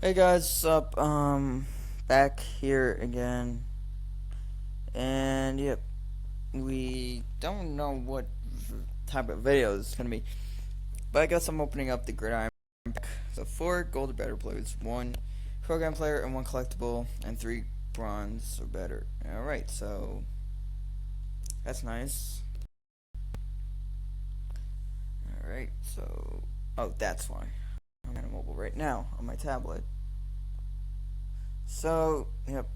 Hey guys, what's up? Back here again, and yep, we don't know what type of video this is gonna be, but I guess I'm opening up the Gridiron pack. So 4 gold or better players, 1 program player, and 1 collectible, and 3 bronze or better. All right, so that's nice. All right, so that's why I'm on mobile right now on my tablet. So yep,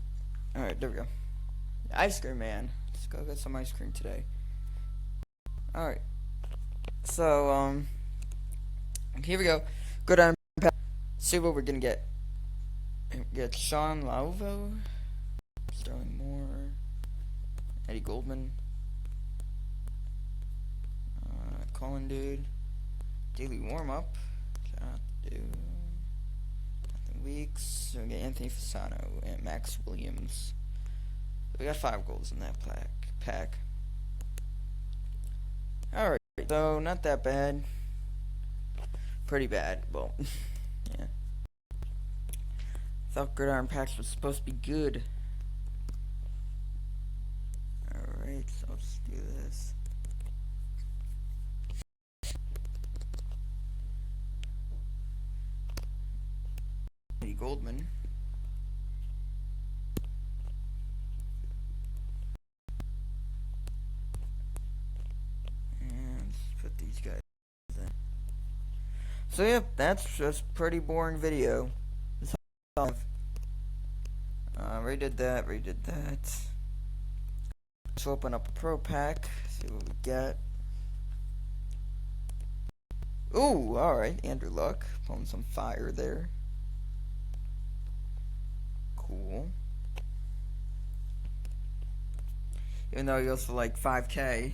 all right, there we go. Ice cream man. Let's go get some ice cream today. Alright. So, here we go. Go down. See what we're gonna get. Get Sean Lauvo. Sterling Moore. Eddie Goldman. Colin Dude. Daily warm up. Dude. Weeks. So we get Anthony Fasano and Max Williams. So we got 5 goals in that pack. Alright, so not that bad. Pretty bad. Well, yeah. Thought Gridiron packs was supposed to be good. Alright, so let's do this. Eddie Goldman. And let's put these guys in. So yep, that's just pretty boring video. Redid that. Let's open up a pro pack, see what we get. Ooh, alright, Andrew Luck, pulling some fire there. Cool. Even though he goes for like 5K.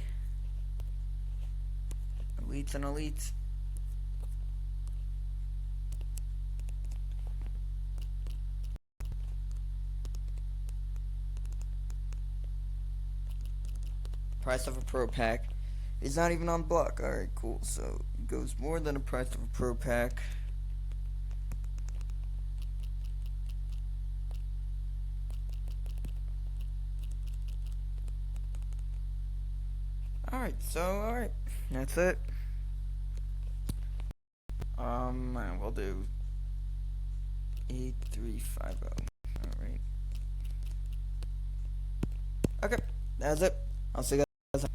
Elites and elites. Price of a pro pack is not even on block. Alright, cool. So it goes more than the price of a pro pack. Alright, that's it. We'll do 8350. Alright. Okay, that's it. I'll see you guys.